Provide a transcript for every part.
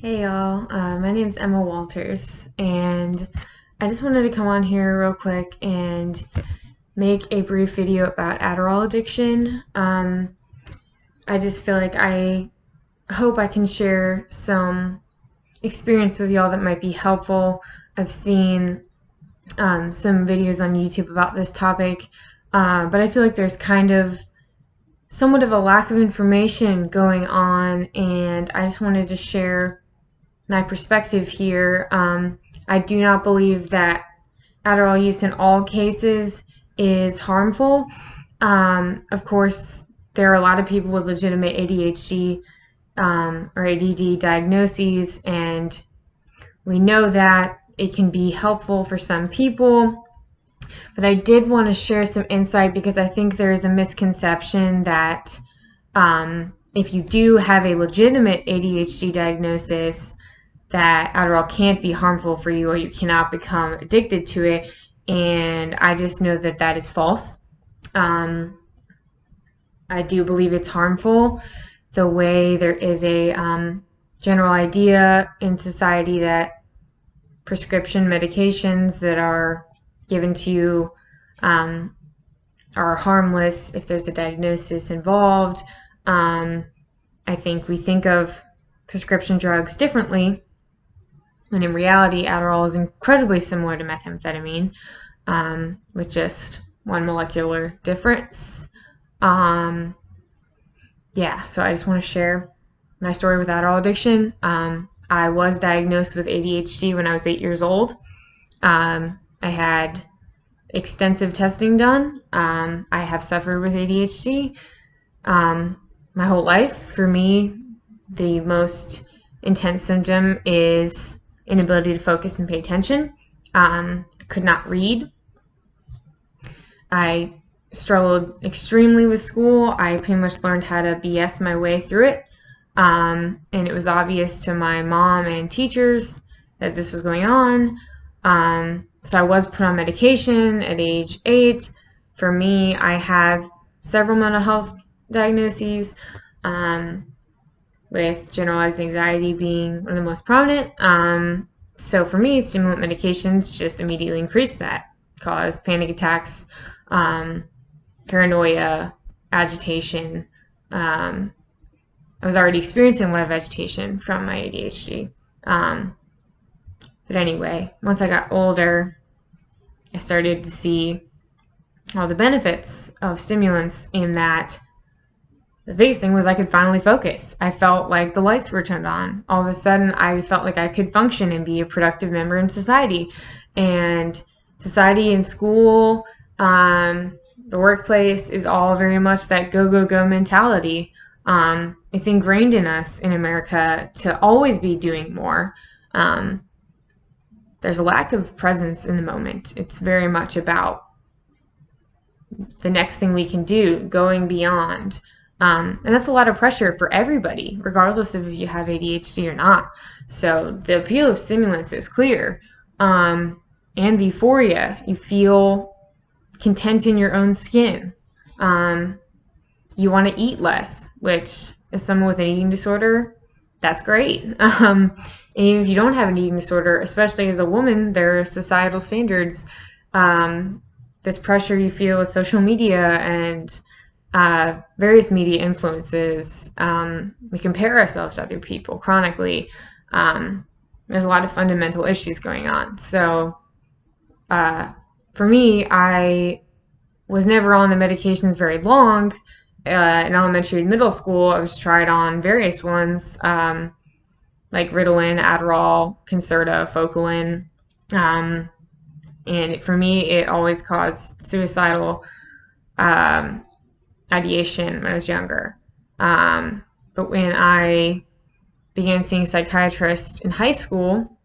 Hey y'all, my name is Emma Walters, and I just wanted to come on here real quick and make a brief video about Adderall addiction. I just feel like I hope I can share some experience with y'all that might be helpful. I've seen some videos on YouTube about this topic, but I feel like there's kind of somewhat of a lack of information going on, and I just wanted to share my perspective here. I do not believe that Adderall use in all cases is harmful. Of course, there are a lot of people with legitimate ADHD or ADD diagnoses, and we know that it can be helpful for some people. But I did want to share some insight because I think there is a misconception that if you do have a legitimate ADHD diagnosis, that Adderall can't be harmful for you or you cannot become addicted to it. And I just know that that is false. I do believe it's harmful. The way there is a general idea in society that prescription medications that are given to you are harmless if there's a diagnosis involved. I think we think of prescription drugs differently, when in reality, Adderall is incredibly similar to methamphetamine, with just one molecular difference. Yeah, so I just want to share my story with Adderall addiction. I was diagnosed with ADHD when I was 8 years old. I had extensive testing done. I have suffered with ADHD my whole life. For me, the most intense symptom is inability to focus and pay attention. I could not read. I struggled extremely with school. I pretty much learned how to BS my way through it. And it was obvious to my mom and teachers that this was going on. So I was put on medication at age 8. For me, I have several mental health diagnoses, with generalized anxiety being one of the most prominent. So for me, stimulant medications just immediately increase that, cause panic attacks, paranoia, agitation. I was already experiencing a lot of agitation from my ADHD. But anyway, once I got older, I started to see all the benefits of stimulants in that the biggest thing was I could finally focus. I felt like the lights were turned on. All of a sudden, I felt like I could function and be a productive member in society. And society and school, the workplace is all very much that go, go, go mentality. It's ingrained in us in America to always be doing more. There's a lack of presence in the moment. It's very much about the next thing we can do, going beyond. And that's a lot of pressure for everybody, regardless of if you have ADHD or not. So the appeal of stimulants is clear. And the euphoria, you feel content in your own skin. You want to eat less, which as someone with an eating disorder, that's great. And even if you don't have an eating disorder, especially as a woman, there are societal standards. This pressure you feel with social media and various media influences. We compare ourselves to other people chronically. There's a lot of fundamental issues going on. So for me, I was never on the medications very long. In elementary and middle school, I was tried on various ones, like Ritalin, Adderall, Concerta, Focalin. And for me, it always caused suicidal ideation when I was younger. But when I began seeing psychiatrists in high school,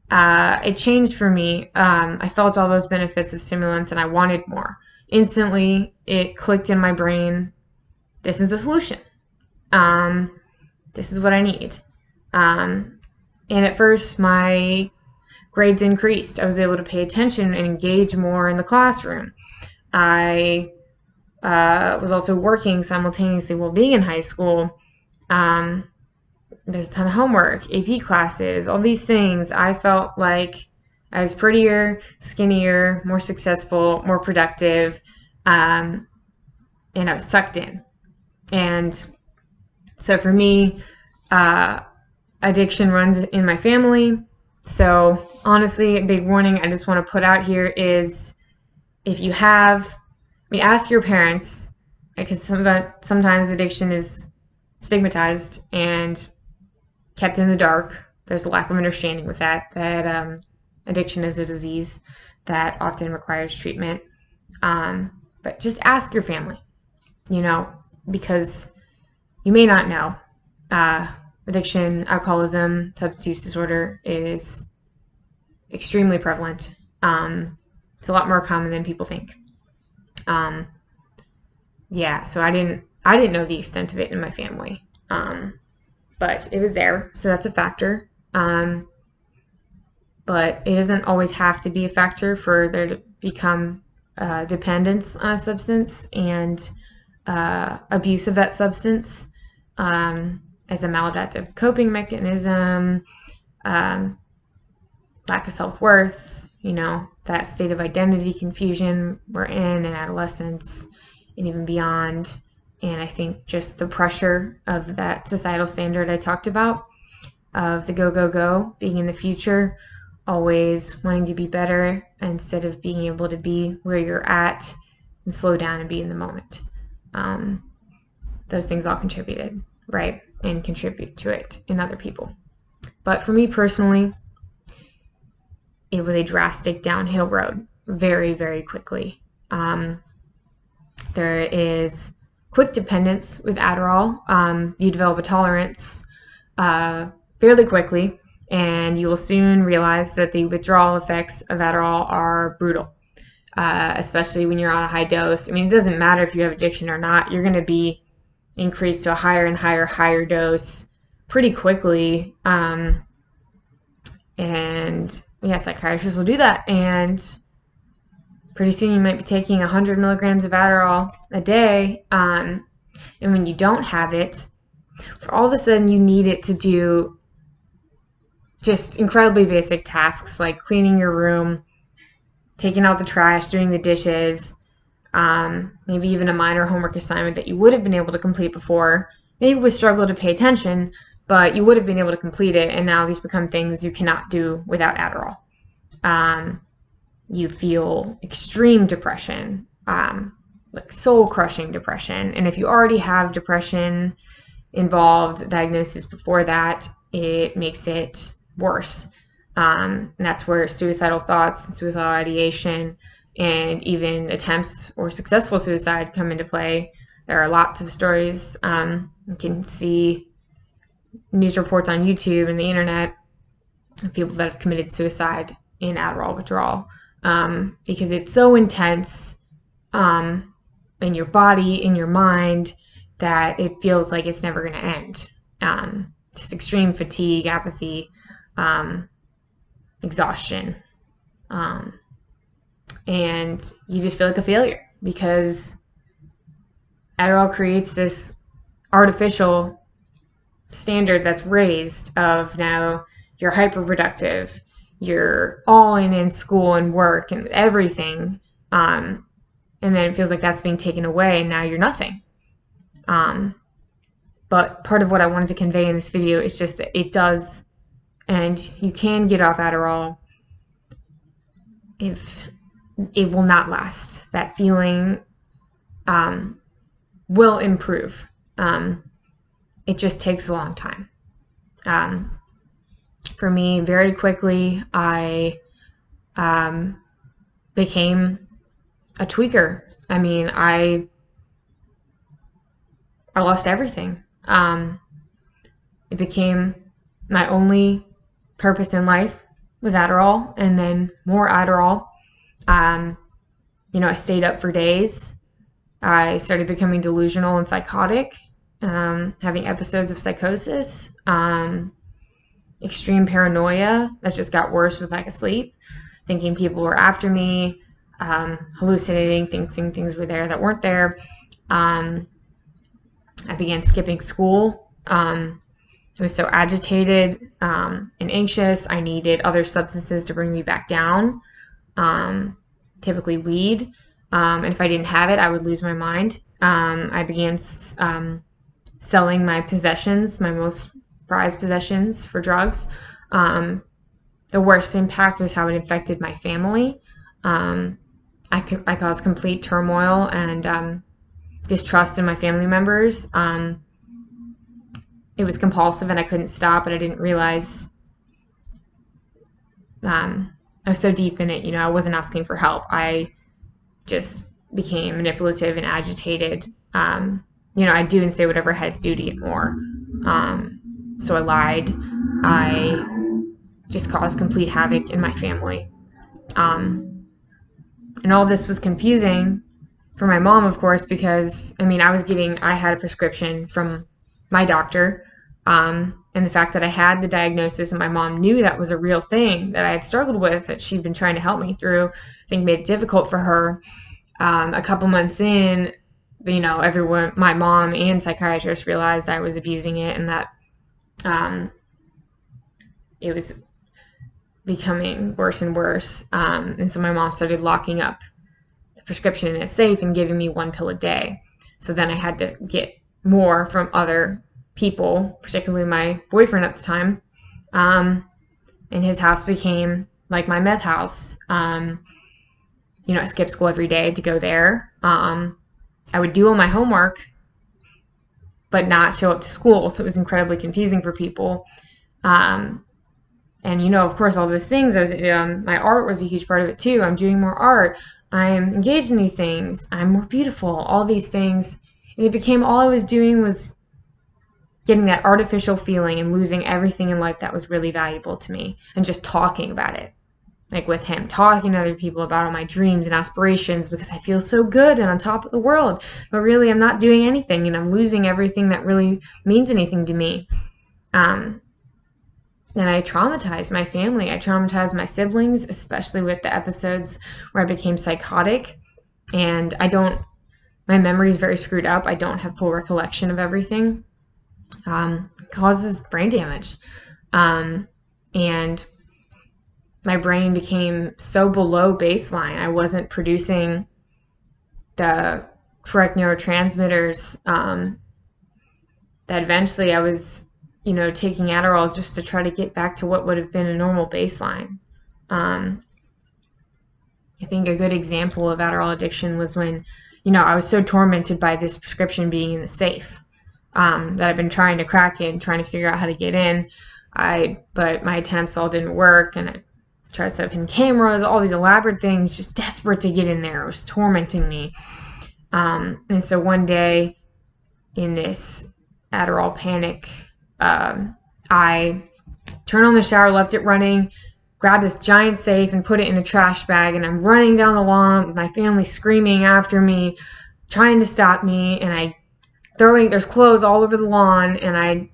it changed for me. I felt all those benefits of stimulants and I wanted more. Instantly, it clicked in my brain. This is the solution. This is what I need. And at first, my grades increased. I was able to pay attention and engage more in the classroom. I was also working simultaneously while being in high school. there's a ton of homework, AP classes, all these things. I felt like I was prettier, skinnier, more successful, more productive, and I was sucked in. And so for me, addiction runs in my family. So honestly, a big warning I just want to put out here is if you have, ask your parents, because sometimes addiction is stigmatized and kept in the dark. There's a lack of understanding with that addiction is a disease that often requires treatment. But just ask your family, because you may not know. Addiction, alcoholism, substance use disorder is extremely prevalent. It's a lot more common than people think. So I didn't know the extent of it in my family. But it was there, so that's a factor. But it doesn't always have to be a factor for there to become dependence on a substance and abuse of that substance as a maladaptive coping mechanism, lack of self-worth, that state of identity confusion we're in adolescence and even beyond. And I think just the pressure of that societal standard I talked about, of the go, go, go, being in the future, always wanting to be better instead of being able to be where you're at and slow down and be in the moment. Those things all contributed, right? And contribute to it in other people. But for me personally, it was a drastic downhill road very, very quickly. There is quick dependence with Adderall. You develop a tolerance fairly quickly, and you will soon realize that the withdrawal effects of Adderall are brutal, especially when you're on a high dose. It doesn't matter if you have addiction or not. You're going to be increased to a higher and higher dose pretty quickly. Psychiatrists will do that. And pretty soon you might be taking 100 milligrams of Adderall a day. And when you don't have it, for all of a sudden you need it to do just incredibly basic tasks like cleaning your room, taking out the trash, doing the dishes, maybe even a minor homework assignment that you would have been able to complete before. Maybe with struggle to pay attention, but you would have been able to complete it, and now these become things you cannot do without Adderall. You feel extreme depression, like soul-crushing depression, and if you already have depression involved, diagnosis before that, it makes it worse. And that's where suicidal thoughts, suicidal ideation, and even attempts or successful suicide come into play. There are lots of stories. You can see news reports on YouTube and the internet of people that have committed suicide in Adderall withdrawal because it's so intense in your body, in your mind, that it feels like it's never going to end. Just extreme fatigue, apathy, exhaustion. And you just feel like a failure because Adderall creates this artificial standard that's raised of now you're hyperproductive, you're all in school and work and everything, and then it feels like that's being taken away and now you're nothing. But part of what I wanted to convey in this video is just that it does, and you can get off Adderall if it will not last. That feeling will improve. It just takes a long time. For me, very quickly, I became a tweaker. I lost everything. It became my only purpose in life was Adderall, and then more Adderall. I stayed up for days. I started becoming delusional and psychotic, having episodes of psychosis, extreme paranoia that just got worse with lack of sleep, thinking people were after me, hallucinating, thinking things were there that weren't there. I began skipping school. I was so agitated and anxious. I needed other substances to bring me back down, typically weed. And if I didn't have it, I would lose my mind. I began selling my possessions, my most prized possessions, for drugs. The worst impact was how it affected my family. I caused complete turmoil and distrust in my family members. It was compulsive and I couldn't stop, but I didn't realize I was so deep in it. You know, I wasn't asking for help. I just became manipulative and agitated. You know, I'd do and say whatever I had to do to get more. So I lied. I just caused complete havoc in my family. And all this was confusing for my mom, of course, because, I mean, I had a prescription from my doctor. And the fact that I had the diagnosis and my mom knew that was a real thing that I had struggled with, that she'd been trying to help me through, I think made it difficult for her. A couple months in, you know, everyone, my mom and psychiatrists, realized I was abusing it and that it was becoming worse and worse. And so my mom started locking up the prescription in a safe and giving me 1 pill a day. So then I had to get more from other people, particularly my boyfriend at the time. And his house became like my meth house. You know, I skipped school every day to go there. I would do all my homework, but not show up to school. So it was incredibly confusing for people. And, you know, of course, all those things, my art was a huge part of it too. I'm doing more art. I'm engaged in these things. I'm more beautiful, all these things. And it became all I was doing was getting that artificial feeling and losing everything in life that was really valuable to me and just talking about it. Like with him, talking to other people about all my dreams and aspirations because I feel so good and on top of the world. But really, I'm not doing anything and I'm losing everything that really means anything to me. And I traumatized my family. I traumatized my siblings, especially with the episodes where I became psychotic. And my memory is very screwed up. I don't have full recollection of everything. It causes brain damage. And my brain became so below baseline. I wasn't producing the correct neurotransmitters that eventually I was, you know, taking Adderall just to try to get back to what would have been a normal baseline. I think a good example of Adderall addiction was when, you know, I was so tormented by this prescription being in the safe that I've been trying to crack it and trying to figure out how to get in. But my attempts all didn't work, and I tried to set up in cameras, all these elaborate things, just desperate to get in there. It was tormenting me. And so one day in this Adderall panic, I turned on the shower, left it running, grabbed this giant safe and put it in a trash bag, and I'm running down the lawn with my family screaming after me, trying to stop me, and there's clothes all over the lawn, and I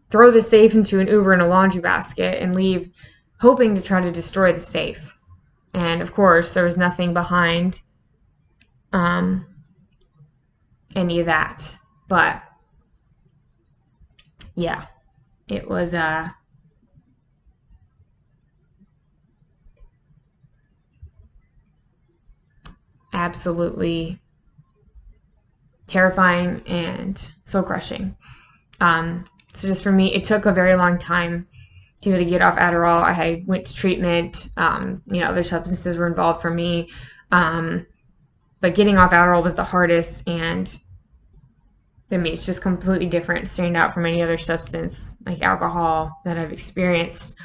throw the safe into an Uber in a laundry basket and leave, hoping to try to destroy the safe. And of course, there was nothing behind any of that. But yeah, it was absolutely terrifying and soul crushing. So just for me, it took a very long time to be able to get off Adderall. I went to treatment. You know, other substances were involved for me. But getting off Adderall was the hardest, and I mean, it's just completely different, stand out from any other substance like alcohol that I've experienced.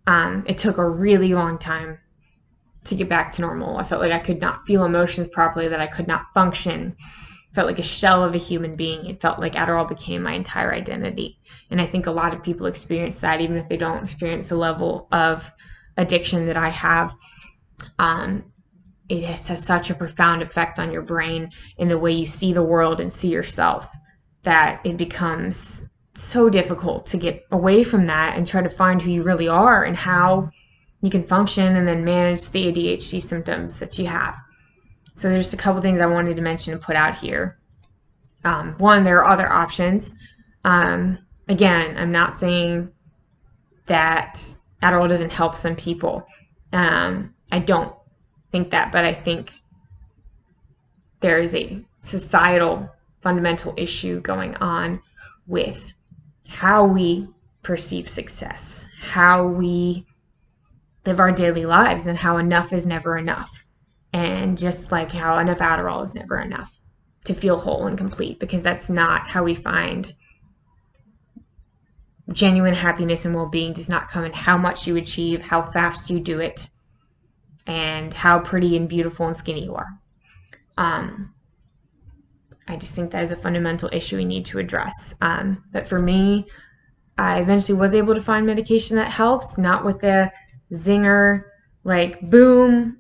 It took a really long time to get back to normal. I felt like I could not feel emotions properly, that I could not function. I felt like a shell of a human being. It felt like Adderall became my entire identity. And I think a lot of people experience that, even if they don't experience the level of addiction that I have. It has such a profound effect on your brain in the way you see the world and see yourself, that it becomes so difficult to get away from that and try to find who you really are and how you can function and then manage the ADHD symptoms that you have. So there's just a couple things I wanted to mention and put out here. One, there are other options. again, I'm not saying that Adderall doesn't help some people. I don't think that, but I think there is a societal fundamental issue going on with how we perceive success, how we live our daily lives, and how enough is never enough. And just like how enough Adderall is never enough to feel whole and complete, because that's not how we find genuine happiness and well-being. Does not come in how much you achieve, how fast you do it, and how pretty and beautiful and skinny you are. I just think that is a fundamental issue we need to address. But for me, I eventually was able to find medication that helps, not with the zinger, like boom,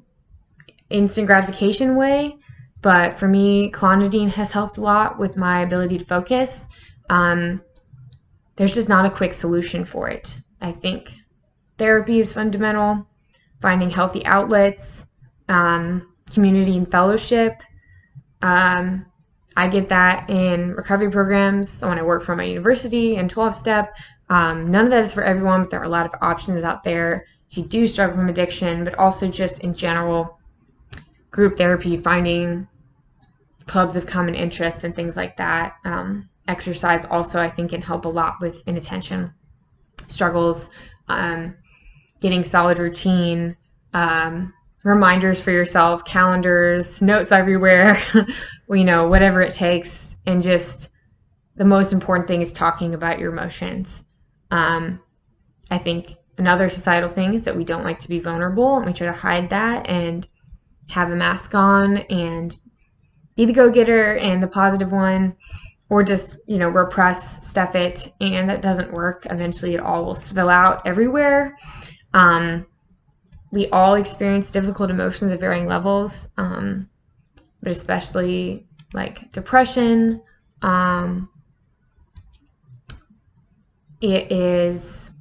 instant gratification way. But for me, clonidine has helped a lot with my ability to focus. There's just not a quick solution for it. I think therapy is fundamental, finding healthy outlets, community and fellowship. I get that in recovery programs when I work for my university and 12-step. None of that is for everyone, but there are a lot of options out there if you do struggle from addiction, but also just in general, group therapy, finding clubs of common interests and things like that. Exercise also, I think, can help a lot with inattention struggles, getting solid routine, reminders for yourself, calendars, notes everywhere, whatever it takes. And just the most important thing is talking about your emotions. I think another societal thing is that we don't like to be vulnerable, and we try to hide that and have a mask on and be the go-getter and the positive one, or just, repress, stuff it, and that doesn't work. Eventually it all will spill out everywhere. We all experience difficult emotions at varying levels, but especially like depression. It is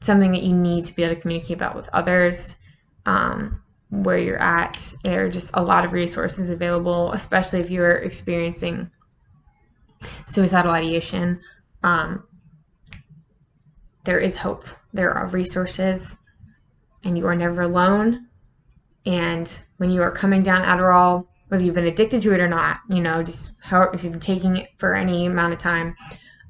something that you need to be able to communicate about with others. Where you're at, there are just a lot of resources available, especially if you're experiencing suicidal ideation. There is hope. There are resources, and you are never alone. And when you are coming down Adderall, whether you've been addicted to it or not, just if you've been taking it for any amount of time,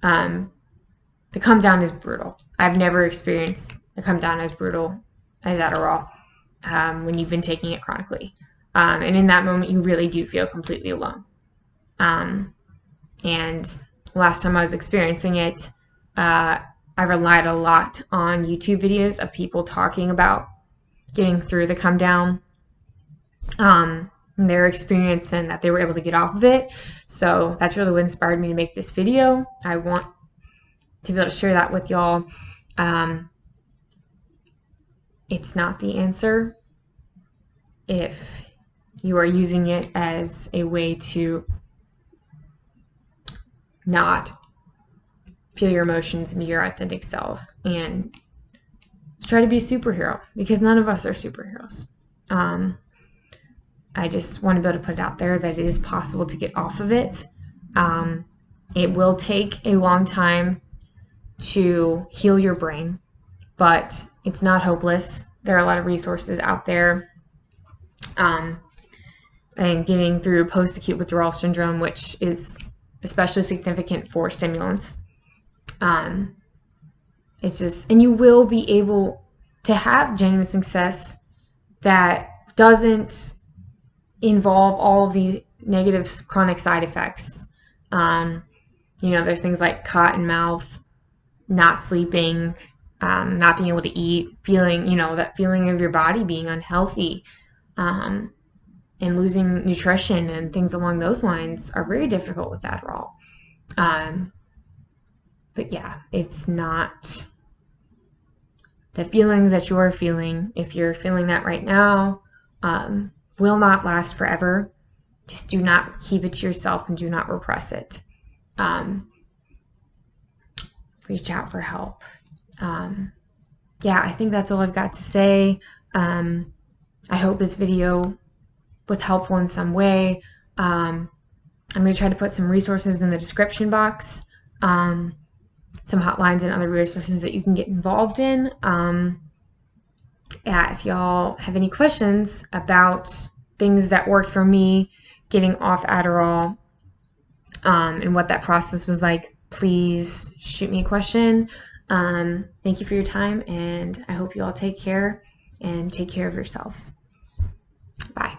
the come down is brutal. I've never experienced a come down as brutal as Adderall when you've been taking it chronically. And in that moment, you really do feel completely alone. And last time I was experiencing it, I relied a lot on YouTube videos of people talking about getting through the come down, their experience, and that they were able to get off of it. So that's really what inspired me to make this video. I want to be able to share that with y'all. It's not the answer if you are using it as a way to not feel your emotions and be your authentic self and try to be a superhero, because none of us are superheroes. I just want to be able to put it out there that it is possible to get off of it. It will take a long time to heal your brain, but it's not hopeless. There are a lot of resources out there. And getting through post-acute withdrawal syndrome, which is especially significant for stimulants. It's just, and you will be able to have genuine success that doesn't involve all of these negative chronic side effects. There's things like cotton mouth, not sleeping, not being able to eat, feeling, that feeling of your body being unhealthy, and losing nutrition and things along those lines are very difficult with Adderall. But yeah, it's not the feelings that you're feeling. If you're feeling that right now, will not last forever. Just do not keep it to yourself and do not repress it. Reach out for help. Yeah, I think that's all I've got to say. I hope this video was helpful in some way. I'm going to try to put some resources in the description box. some hotlines and other resources that you can get involved in. Yeah, if y'all have any questions about things that worked for me getting off Adderall, and what that process was like, please shoot me a question. Thank you for your time, and I hope you all take care and take care of yourselves. Bye.